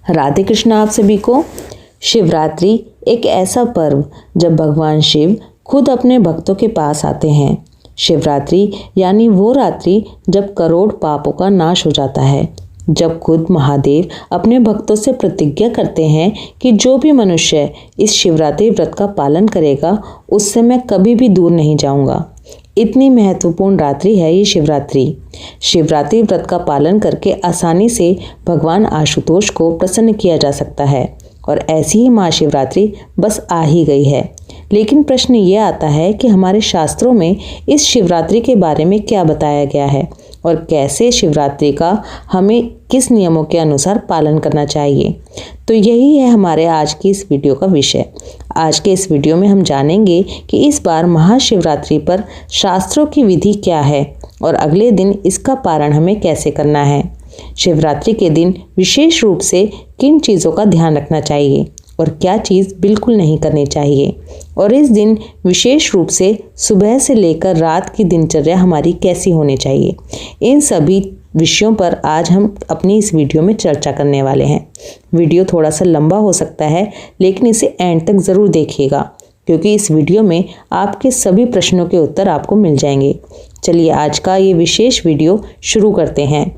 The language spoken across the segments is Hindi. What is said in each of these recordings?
राधे कृष्ण आप सभी को। शिवरात्रि एक ऐसा पर्व जब भगवान शिव खुद अपने भक्तों के पास आते हैं। शिवरात्रि यानी वो रात्रि जब करोड़ पापों का नाश हो जाता है, जब खुद महादेव अपने भक्तों से प्रतिज्ञा करते हैं कि जो भी मनुष्य इस शिवरात्रि व्रत का पालन करेगा उससे मैं कभी भी दूर नहीं जाऊंगा। इतनी महत्वपूर्ण रात्रि है ये शिवरात्रि। शिवरात्रि व्रत का पालन करके आसानी से भगवान आशुतोष को प्रसन्न किया जा सकता है और ऐसी ही महाशिवरात्रि बस आ ही गई है। लेकिन प्रश्न ये आता है कि हमारे शास्त्रों में इस शिवरात्रि के बारे में क्या बताया गया है और कैसे शिवरात्रि का हमें किस नियमों के अनुसार पालन करना चाहिए। तो यही है हमारे आज की इस वीडियो का विषय। आज के इस वीडियो में हम जानेंगे कि इस बार महाशिवरात्रि पर शास्त्रों की विधि क्या है और अगले दिन इसका पारण हमें कैसे करना है। शिवरात्रि के दिन विशेष रूप से किन चीज़ों का ध्यान रखना चाहिए और क्या चीज़ बिल्कुल नहीं करनी चाहिए, और इस दिन विशेष रूप से सुबह से लेकर रात की दिनचर्या हमारी कैसी होनी चाहिए। इन सभी विषयों पर आज हम अपनी इस वीडियो में चर्चा करने वाले हैं। वीडियो थोड़ा सा लंबा हो सकता है, लेकिन इसे एंड तक ज़रूर देखिएगा क्योंकि इस वीडियो में आपके सभी प्रश्नों के उत्तर आपको मिल जाएंगे। चलिए आज का ये विशेष वीडियो शुरू करते हैं।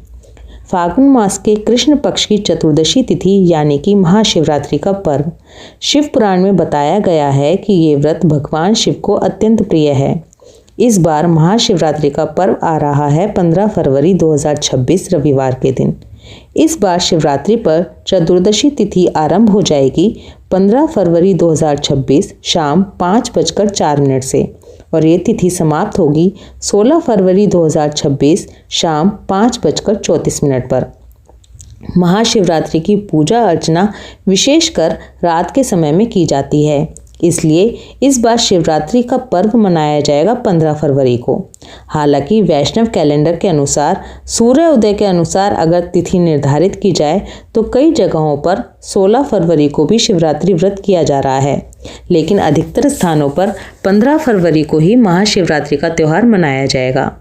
फाल्गुन मास के कृष्ण पक्ष की चतुर्दशी तिथि यानी कि महाशिवरात्रि का पर्व शिव पुराण में बताया गया है कि ये व्रत भगवान शिव को अत्यंत प्रिय है। इस बार महाशिवरात्रि का पर्व आ रहा है 15 फरवरी 2026 रविवार के दिन। इस बार शिवरात्रि पर चतुर्दशी तिथि आरंभ हो जाएगी 15 फरवरी 2026 शाम 5:04 से और ये तिथि समाप्त होगी 16 फरवरी 2026 शाम 5:34 पर। महाशिवरात्रि की पूजा अर्चना विशेषकर रात के समय में की जाती है, इसलिए इस बार शिवरात्रि का पर्व मनाया जाएगा 15 फरवरी को। हालांकि वैष्णव कैलेंडर के अनुसार सूर्य उदय के अनुसार अगर तिथि निर्धारित की जाए तो कई जगहों पर 16 फरवरी को भी शिवरात्रि व्रत किया जा रहा है, लेकिन अधिकतर स्थानों पर 15 फरवरी को ही महाशिवरात्रि का त्यौहार मनाया जाएगा।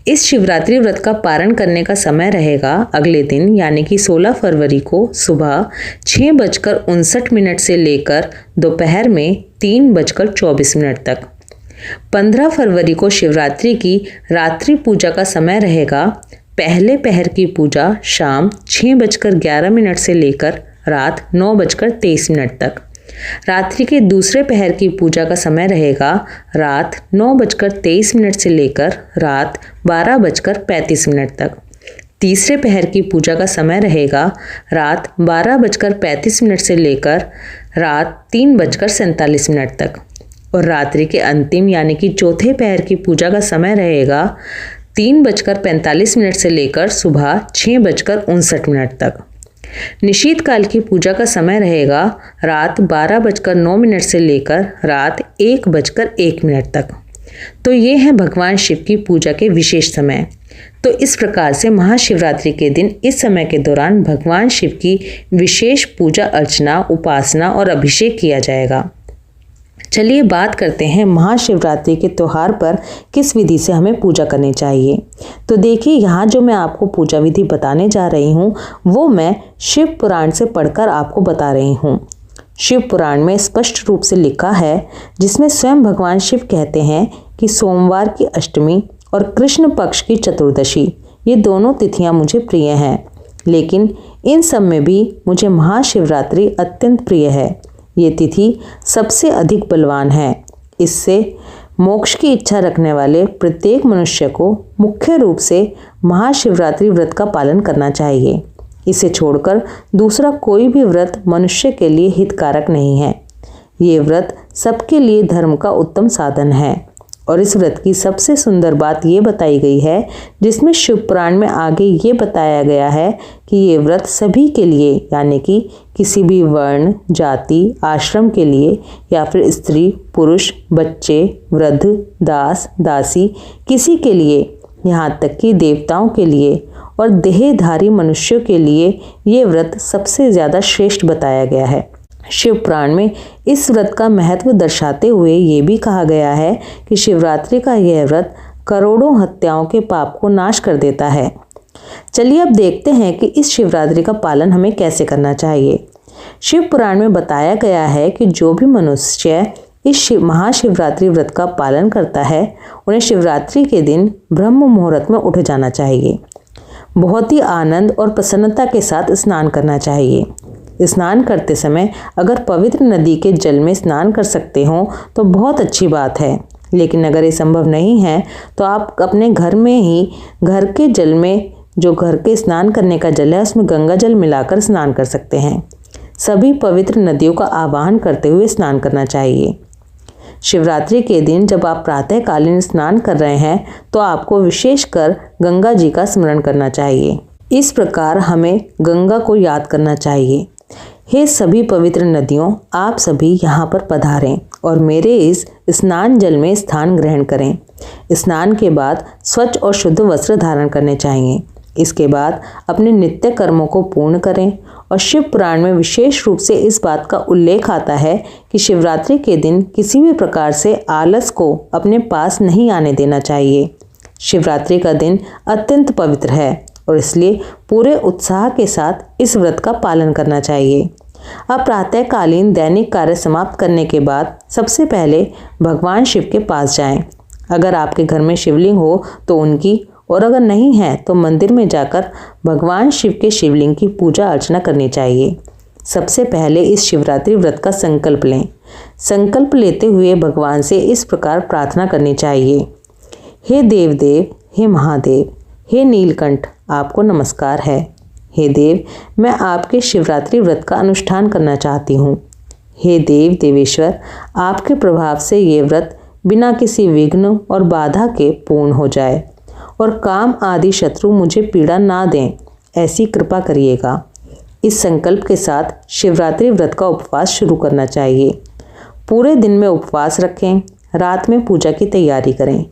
इस शिवरात्रि व्रत का पारण करने का समय रहेगा अगले दिन यानी कि 16 फरवरी को सुबह 6:59 से लेकर दोपहर में 3:24 तक। 15 फरवरी को शिवरात्रि की रात्रि पूजा का समय रहेगा पहले पहर की पूजा शाम 6:11 से लेकर रात 9:23 तक। रात्रि के दूसरे पहर की पूजा का समय रहेगा रात 9:23 से लेकर रात 12:35 तक। तीसरे पहर की पूजा का समय रहेगा रात 12:35 से लेकर रात 3:47 तक और रात्रि के अंतिम यानी कि चौथे पहर की पूजा का समय रहेगा 3:45 से लेकर सुबह 6:59 तक। निशीत काल की पूजा का समय रहेगा रात 12:09 से लेकर रात 1:01 तक। तो ये हैं भगवान शिव की पूजा के विशेष समय। तो इस प्रकार से महाशिवरात्रि के दिन इस समय के दौरान भगवान शिव की विशेष पूजा अर्चना, उपासना और अभिषेक किया जाएगा। चलिए बात करते हैं महाशिवरात्रि के त्यौहार पर किस विधि से हमें पूजा करनी चाहिए। तो देखिए यहाँ जो मैं आपको पूजा विधि बताने जा रही हूँ वो मैं शिव पुराण से पढ़कर आपको बता रही हूँ। शिव पुराण में स्पष्ट रूप से लिखा है, जिसमें स्वयं भगवान शिव कहते हैं कि सोमवार की अष्टमी और कृष्ण पक्ष की चतुर्दशी ये दोनों तिथियाँ मुझे प्रिय हैं, लेकिन इन सब में भी मुझे महाशिवरात्रि अत्यंत प्रिय है। ये तिथि सबसे अधिक बलवान है। इससे मोक्ष की इच्छा रखने वाले प्रत्येक मनुष्य को मुख्य रूप से महाशिवरात्रि व्रत का पालन करना चाहिए। इसे छोड़कर दूसरा कोई भी व्रत मनुष्य के लिए हितकारक नहीं है। ये व्रत सबके लिए धर्म का उत्तम साधन है और इस व्रत की सबसे सुंदर बात ये बताई गई है, जिसमें शिव पुराण में आगे ये बताया गया है कि ये व्रत सभी के लिए यानी कि किसी भी वर्ण, जाति, आश्रम के लिए या फिर स्त्री, पुरुष, बच्चे, वृद्ध, दास, दासी, किसी के लिए, यहाँ तक कि देवताओं के लिए और देहधारी मनुष्यों के लिए ये व्रत सबसे ज़्यादा श्रेष्ठ बताया गया है। शिव पुराण में इस व्रत का महत्व दर्शाते हुए ये भी कहा गया है कि शिवरात्रि का यह व्रत करोड़ों हत्याओं के पाप को नाश कर देता है। चलिए अब देखते हैं कि इस शिवरात्रि का पालन हमें कैसे करना चाहिए। शिव पुराण में बताया गया है कि जो भी मनुष्य इस महाशिवरात्रि व्रत का पालन करता है उन्हें शिवरात्रि के दिन ब्रह्म मुहूर्त में उठ जाना चाहिए। बहुत ही आनंद और प्रसन्नता के साथ स्नान करना चाहिए। स्नान करते समय अगर पवित्र नदी के जल में स्नान कर सकते हो तो बहुत अच्छी बात है, लेकिन अगर ये संभव नहीं है तो आप अपने घर में ही घर के जल में, जो घर के स्नान करने का जल है, उसमें गंगा जल मिलाकर स्नान कर सकते हैं। सभी पवित्र नदियों का आवाहन करते हुए स्नान करना चाहिए। शिवरात्रि के दिन जब आप प्रातःकालीन स्नान कर रहे हैं तो आपको विशेषकर गंगा जी का स्मरण करना चाहिए। इस प्रकार हमें गंगा को याद करना चाहिए। हे सभी पवित्र नदियों, आप सभी यहाँ पर पधारें और मेरे इस स्नान जल में स्थान ग्रहण करें। स्नान के बाद स्वच्छ और शुद्ध वस्त्र धारण करने चाहिए। इसके बाद अपने नित्य कर्मों को पूर्ण करें। और शिव पुराण में विशेष रूप से इस बात का उल्लेख आता है कि शिवरात्रि के दिन किसी भी प्रकार से आलस को अपने पास नहीं आने देना चाहिए। शिवरात्रि का दिन अत्यंत पवित्र है और इसलिए पूरे उत्साह के साथ इस व्रत का पालन करना चाहिए। अब प्रातःकालीन दैनिक कार्य समाप्त करने के बाद सबसे पहले भगवान शिव के पास जाएं। अगर आपके घर में शिवलिंग हो तो उनकी, और अगर नहीं है तो मंदिर में जाकर भगवान शिव के शिवलिंग की पूजा अर्चना करनी चाहिए। सबसे पहले इस शिवरात्रि व्रत का संकल्प लें। संकल्प लेते हुए भगवान से इस प्रकार प्रार्थना करनी चाहिए। हे देवदेव, हे महादेव, हे नीलकंठ, आपको नमस्कार है। हे देव, मैं आपके शिवरात्रि व्रत का अनुष्ठान करना चाहती हूँ। हे देव देवेश्वर, आपके प्रभाव से ये व्रत बिना किसी विघ्न और बाधा के पूर्ण हो जाए और काम आदि शत्रु मुझे पीड़ा ना दें, ऐसी कृपा करिएगा। इस संकल्प के साथ शिवरात्रि व्रत का उपवास शुरू करना चाहिए। पूरे दिन में उपवास रखें, रात में पूजा की तैयारी करें।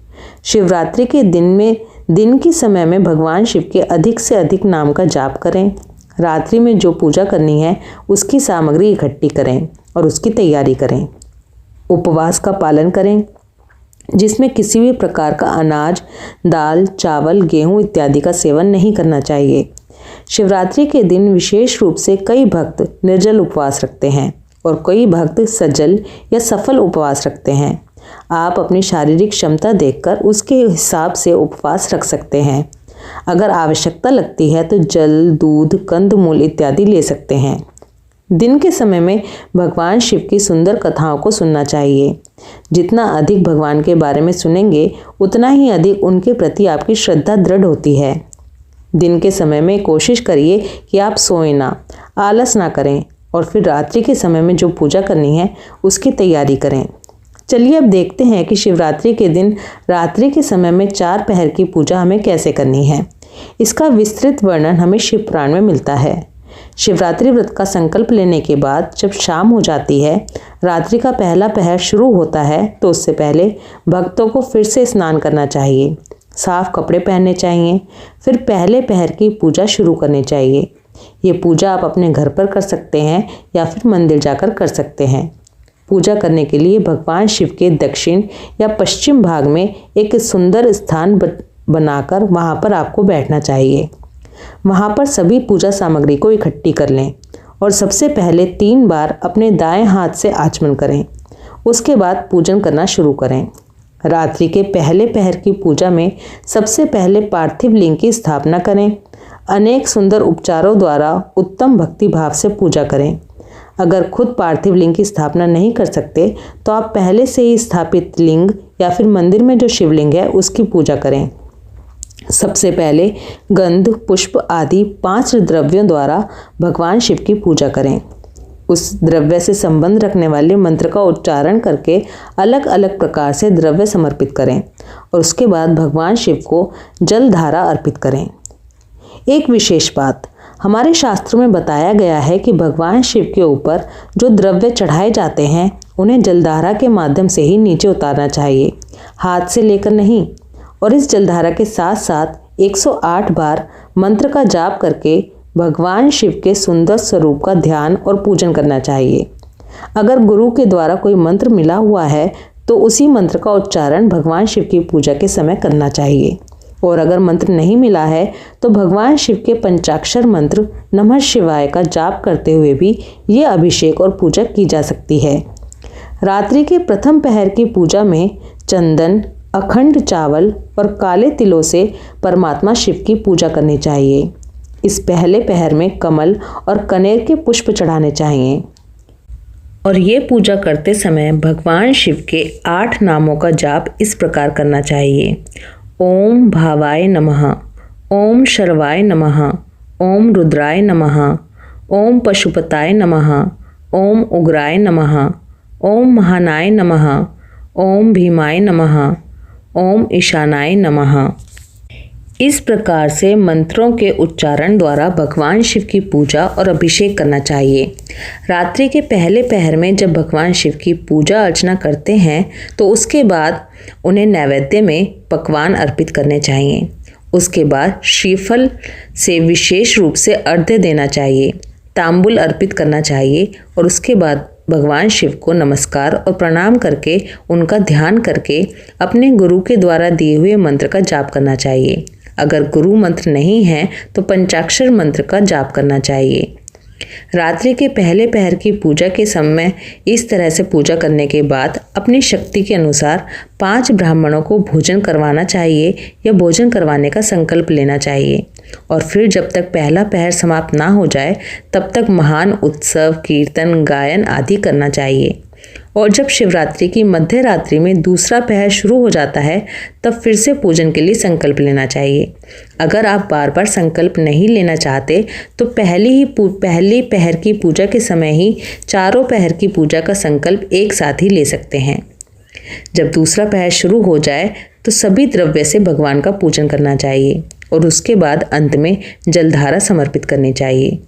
शिवरात्रि के दिन के समय में भगवान शिव के अधिक से अधिक नाम का जाप करें। रात्रि में जो पूजा करनी है उसकी सामग्री इकट्ठी करें और उसकी तैयारी करें। उपवास का पालन करें जिसमें किसी भी प्रकार का अनाज, दाल, चावल, गेहूं इत्यादि का सेवन नहीं करना चाहिए। शिवरात्रि के दिन विशेष रूप से कई भक्त निर्जल उपवास रखते हैं और कई भक्त सजल या सफल उपवास रखते हैं। आप अपनी शारीरिक क्षमता देखकर उसके हिसाब से उपवास रख सकते हैं। अगर आवश्यकता लगती है तो जल, दूध, कंदमूल इत्यादि ले सकते हैं। दिन के समय में भगवान शिव की सुंदर कथाओं को सुनना चाहिए। जितना अधिक भगवान के बारे में सुनेंगे उतना ही अधिक उनके प्रति आपकी श्रद्धा दृढ़ होती है। दिन के समय में कोशिश करिए कि आप सोएं ना, आलस ना करें और फिर रात्रि के समय में जो पूजा करनी है उसकी तैयारी करें। चलिए अब देखते हैं कि शिवरात्रि के दिन रात्रि के समय में 4 पहर की पूजा हमें कैसे करनी है। इसका विस्तृत वर्णन हमें शिव पुराण में मिलता है। शिवरात्रि व्रत का संकल्प लेने के बाद जब शाम हो जाती है, रात्रि का पहला पहर शुरू होता है, तो उससे पहले भक्तों को फिर से स्नान करना चाहिए, साफ कपड़े पहनने चाहिए, फिर पहले पहर की पूजा शुरू करनी चाहिए। ये पूजा आप अपने घर पर कर सकते हैं या फिर मंदिर जाकर कर सकते हैं। पूजा करने के लिए भगवान शिव के दक्षिण या पश्चिम भाग में एक सुंदर स्थान बनाकर वहाँ पर आपको बैठना चाहिए। वहाँ पर सभी पूजा सामग्री को इकट्ठी कर लें और सबसे पहले 3 बार अपने दाएं हाथ से आचमन करें। उसके बाद पूजन करना शुरू करें। रात्रि के पहले पहर की पूजा में सबसे पहले पार्थिव लिंग की स्थापना करें। अनेक सुंदर उपचारों द्वारा उत्तम भक्ति भाव से पूजा करें। अगर खुद पार्थिव लिंग की स्थापना नहीं कर सकते तो आप पहले से ही स्थापित लिंग या फिर मंदिर में जो शिवलिंग है उसकी पूजा करें। सबसे पहले गंध, पुष्प आदि 5 द्रव्यों द्वारा भगवान शिव की पूजा करें। उस द्रव्य से संबंध रखने वाले मंत्र का उच्चारण करके अलग अलग प्रकार से द्रव्य समर्पित करें और उसके बाद भगवान शिव को जलधारा अर्पित करें। एक विशेष बात, हमारे शास्त्रों में बताया गया है कि भगवान शिव के ऊपर जो द्रव्य चढ़ाए जाते हैं उन्हें जलधारा के माध्यम से ही नीचे उतारना चाहिए, हाथ से लेकर नहीं। और इस जलधारा के साथ साथ 108 बार मंत्र का जाप करके भगवान शिव के सुंदर स्वरूप का ध्यान और पूजन करना चाहिए। अगर गुरु के द्वारा कोई मंत्र मिला हुआ है तो उसी मंत्र का उच्चारण भगवान शिव की पूजा के समय करना चाहिए। और अगर मंत्र नहीं मिला है तो भगवान शिव के पंचाक्षर मंत्र नमः शिवाय का जाप करते हुए भी ये अभिषेक और पूजा की जा सकती है। रात्रि के प्रथम पहर की पूजा में चंदन, अखंड चावल और काले तिलों से परमात्मा शिव की पूजा करनी चाहिए। इस पहले पहर में कमल और कनेर के पुष्प चढ़ाने चाहिए और ये पूजा करते समय भगवान शिव के 8 नामों का जाप इस प्रकार करना चाहिए। ओम भावाय नमः, ओम शर्वाय नमः, ओम रुद्राय नमः, ओम पशुपताय नमः, ओम उग्राय नमः, ओम महानाय नमः, ओम भीमाय नमः, ओम ईशानाय नमः। इस प्रकार से मंत्रों के उच्चारण द्वारा भगवान शिव की पूजा और अभिषेक करना चाहिए। रात्रि के पहले पहर में जब भगवान शिव की पूजा अर्चना करते हैं तो उसके बाद उन्हें नैवेद्य में पकवान अर्पित करने चाहिए। उसके बाद श्रीफल से विशेष रूप से अर्घ्य देना चाहिए, तांबुल अर्पित करना चाहिए और उसके बाद भगवान शिव को नमस्कार और प्रणाम करके उनका ध्यान करके अपने गुरु के द्वारा दिए हुए मंत्र का जाप करना चाहिए। अगर गुरु मंत्र नहीं है तो पंचाक्षर मंत्र का जाप करना चाहिए। रात्रि के पहले पहर की पूजा के समय इस तरह से पूजा करने के बाद अपनी शक्ति के अनुसार 5 ब्राह्मणों को भोजन करवाना चाहिए या भोजन करवाने का संकल्प लेना चाहिए और फिर जब तक पहला पहर समाप्त ना हो जाए तब तक महान उत्सव, कीर्तन, गायन आदि करना चाहिए। और जब शिवरात्रि की मध्य रात्रि में दूसरा पहर शुरू हो जाता है तब फिर से पूजन के लिए संकल्प लेना चाहिए। अगर आप बार बार संकल्प नहीं लेना चाहते तो पहली पहर की पूजा के समय ही चारों पहर की पूजा का संकल्प एक साथ ही ले सकते हैं। जब दूसरा पहर शुरू हो जाए तो सभी द्रव्य से भगवान का पूजन करना चाहिए और उसके बाद अंत में जलधारा समर्पित करनी चाहिए।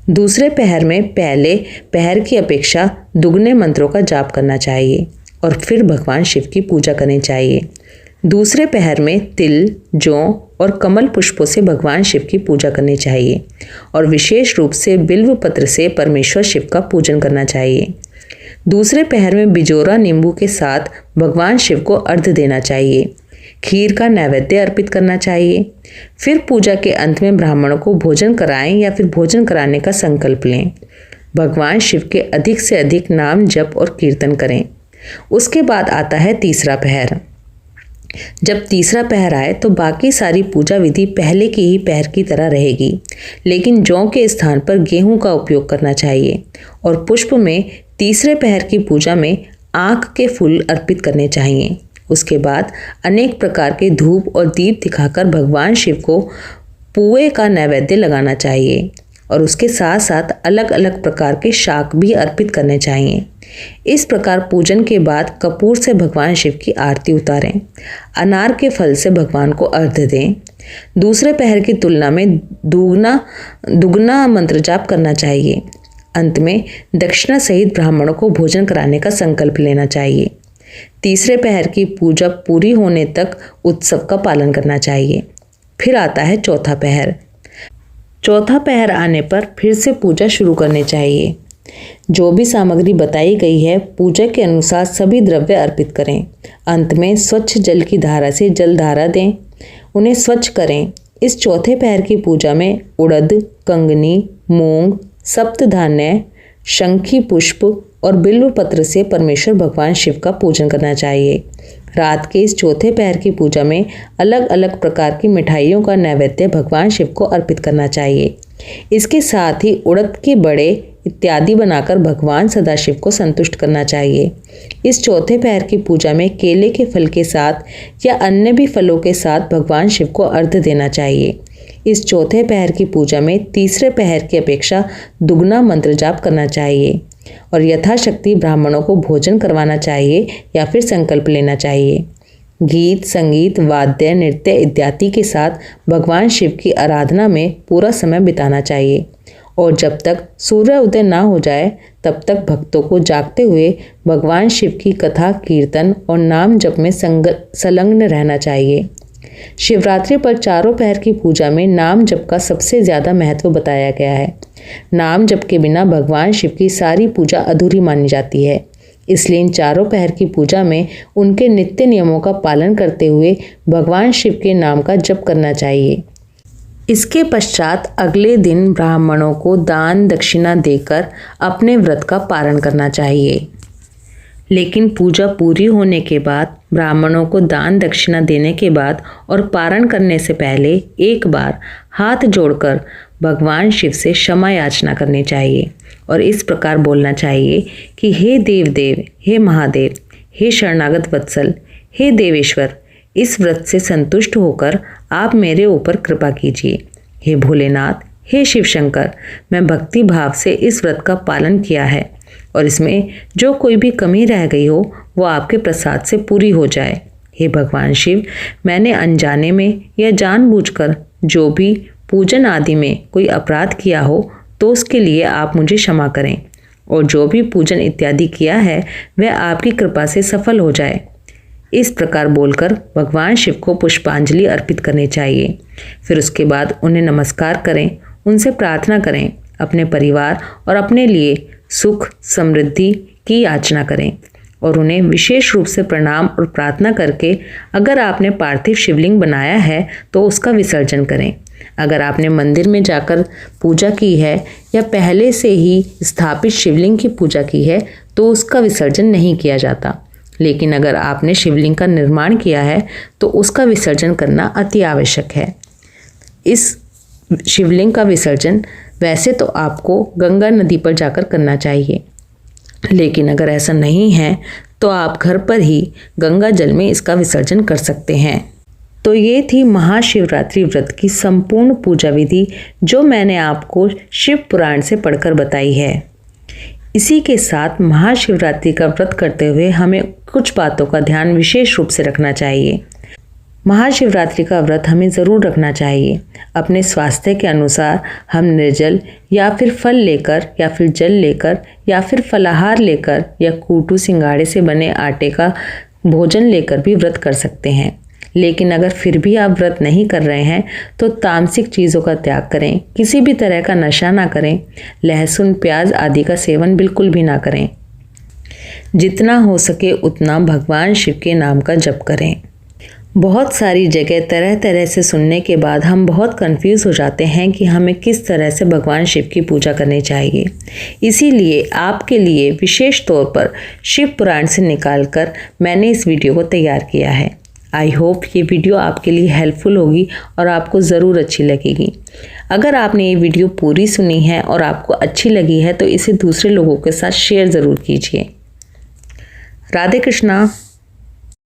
दूसरे पहर में पहले पहर की अपेक्षा दुगने मंत्रों का जाप करना चाहिए और फिर भगवान शिव की पूजा करनी चाहिए। दूसरे पहर में तिल, जौ और कमल पुष्पों से भगवान शिव की पूजा करनी चाहिए और विशेष रूप से बिल्व पत्र से परमेश्वर शिव का पूजन करना चाहिए। दूसरे पहर में बिजोरा नींबू के साथ भगवान शिव को अर्घ्य देना चाहिए। खीर का नैवेद्य अर्पित करना चाहिए। फिर पूजा के अंत में ब्राह्मणों को भोजन कराएं या फिर भोजन कराने का संकल्प लें। भगवान शिव के अधिक से अधिक नाम जप और कीर्तन करें। उसके बाद आता है तीसरा पहर। जब तीसरा पहर आए तो बाकी सारी पूजा विधि पहले की ही पहर की तरह रहेगी, लेकिन जौ के स्थान पर गेहूं का उपयोग करना चाहिए और पुष्प में तीसरे पहर की पूजा में आँख के फूल अर्पित करने चाहिए। उसके बाद अनेक प्रकार के धूप और दीप दिखाकर भगवान शिव को पुए का नैवेद्य लगाना चाहिए और उसके साथ साथ अलग अलग प्रकार के शाक भी अर्पित करने चाहिए। इस प्रकार पूजन के बाद कपूर से भगवान शिव की आरती उतारें। अनार के फल से भगवान को अर्घ्य दें। दूसरे पहर की तुलना में दुगना मंत्र जाप करना चाहिए। अंत में दक्षिणा सहित ब्राह्मणों को भोजन कराने का संकल्प लेना चाहिए। तीसरे पहर की पूजा पूरी होने तक उत्सव का पालन करना चाहिए। फिर आता है चौथा पहर। चौथा पहर आने पर फिर से पूजा शुरू करनी चाहिए। जो भी सामग्री बताई गई है पूजा के अनुसार सभी द्रव्य अर्पित करें। अंत में स्वच्छ जल की धारा से जल धारा दें, उन्हें स्वच्छ करें। इस चौथे पहर की पूजा में उड़द, कंगनी, मूंग, सप्तधान्य, शंखी पुष्प और बिल्व पत्र से परमेश्वर भगवान शिव का पूजन करना चाहिए। रात के इस चौथे पहर की पूजा में अलग अलग प्रकार की मिठाइयों का नैवेद्य भगवान शिव को अर्पित करना चाहिए। इसके साथ ही उड़द के बड़े इत्यादि बनाकर भगवान सदाशिव को संतुष्ट करना चाहिए। इस चौथे पहर की पूजा में केले के फल के साथ या अन्य भी फलों के साथ भगवान शिव को अर्घ्य देना चाहिए। इस चौथे पहर की पूजा में तीसरे पहर की अपेक्षा दुगना मंत्र जाप करना चाहिए और यथाशक्ति ब्राह्मणों को भोजन करवाना चाहिए या फिर संकल्प लेना चाहिए। गीत, संगीत, वाद्य, नृत्य इत्यादि के साथ भगवान शिव की आराधना में पूरा समय बिताना चाहिए और जब तक सूर्य उदय ना हो जाए तब तक भक्तों को जागते हुए भगवान शिव की कथा, कीर्तन और नाम जप में संलग्न रहना चाहिए। शिवरात्रि पर चारों पहर की पूजा में नाम जप का सबसे ज़्यादा महत्व बताया गया है। नाम जप के बिना भगवान शिव की सारी पूजा अधूरी मानी जाती है। इसलिए इन चारों पहर की पूजा में उनके नित्य नियमों का पालन करते हुए भगवान शिव के नाम का जप करना चाहिए। इसके पश्चात अगले दिन ब्राह्मणों को दान दक्षिणा देकर अपने व्रत का पारण करना चाहिए। लेकिन पूजा पूरी होने के बाद ब्राह्मणों को दान दक्षिणा देने के बाद और पारण करने से पहले एक बार हाथ जोड़कर भगवान शिव से क्षमा याचना करनी चाहिए और इस प्रकार बोलना चाहिए कि हे देव देव, हे महादेव, हे शरणागत वत्सल, हे देवेश्वर, इस व्रत से संतुष्ट होकर आप मेरे ऊपर कृपा कीजिए। हे भोलेनाथ, हे शिव शंकर, मैं भक्ति भाव से इस व्रत का पालन किया है और इसमें जो कोई भी कमी रह गई हो वो आपके प्रसाद से पूरी हो जाए। हे भगवान शिव, मैंने अनजाने में या जानबूझकर जो भी पूजन आदि में कोई अपराध किया हो तो उसके लिए आप मुझे क्षमा करें और जो भी पूजन इत्यादि किया है वह आपकी कृपा से सफल हो जाए। इस प्रकार बोलकर भगवान शिव को पुष्पांजलि अर्पित करनी चाहिए। फिर उसके बाद उन्हें नमस्कार करें, उनसे प्रार्थना करें, अपने परिवार और अपने लिए सुख समृद्धि की याचना करें और उन्हें विशेष रूप से प्रणाम और प्रार्थना करके अगर आपने पार्थिव शिवलिंग बनाया है तो उसका विसर्जन करें। अगर आपने मंदिर में जाकर पूजा की है या पहले से ही स्थापित शिवलिंग की पूजा की है तो उसका विसर्जन नहीं किया जाता। लेकिन अगर आपने शिवलिंग का निर्माण किया है तो उसका विसर्जन करना अति आवश्यक है। इस शिवलिंग का विसर्जन वैसे तो आपको गंगा नदी पर जाकर करना चाहिए, लेकिन अगर ऐसा नहीं है तो आप घर पर ही गंगा जल में इसका विसर्जन कर सकते हैं। तो ये थी महाशिवरात्रि व्रत की संपूर्ण पूजा विधि जो मैंने आपको शिव पुराण से पढ़कर बताई है। इसी के साथ महाशिवरात्रि का व्रत करते हुए हमें कुछ बातों का ध्यान विशेष रूप से रखना चाहिए। महाशिवरात्रि का व्रत हमें ज़रूर रखना चाहिए। अपने स्वास्थ्य के अनुसार हम निर्जल या फिर फल लेकर या फिर जल लेकर या फिर फलाहार लेकर या कूटू सिंगाड़े से बने आटे का भोजन लेकर भी व्रत कर सकते हैं। लेकिन अगर फिर भी आप व्रत नहीं कर रहे हैं तो तामसिक चीज़ों का त्याग करें, किसी भी तरह का नशा ना करें, लहसुन प्याज आदि का सेवन बिल्कुल भी ना करें। जितना हो सके उतना भगवान शिव के नाम का जप करें। बहुत सारी जगह तरह तरह से सुनने के बाद हम बहुत कंफ्यूज हो जाते हैं कि हमें किस तरह से भगवान शिव की पूजा करनी चाहिए। इसीलिए आपके लिए विशेष तौर पर शिव पुराण से निकालकर मैंने इस वीडियो को तैयार किया है। आई होप ये वीडियो आपके लिए हेल्पफुल होगी और आपको ज़रूर अच्छी लगेगी। अगर आपने ये वीडियो पूरी सुनी है और आपको अच्छी लगी है तो इसे दूसरे लोगों के साथ शेयर ज़रूर कीजिए। राधे कृष्णा।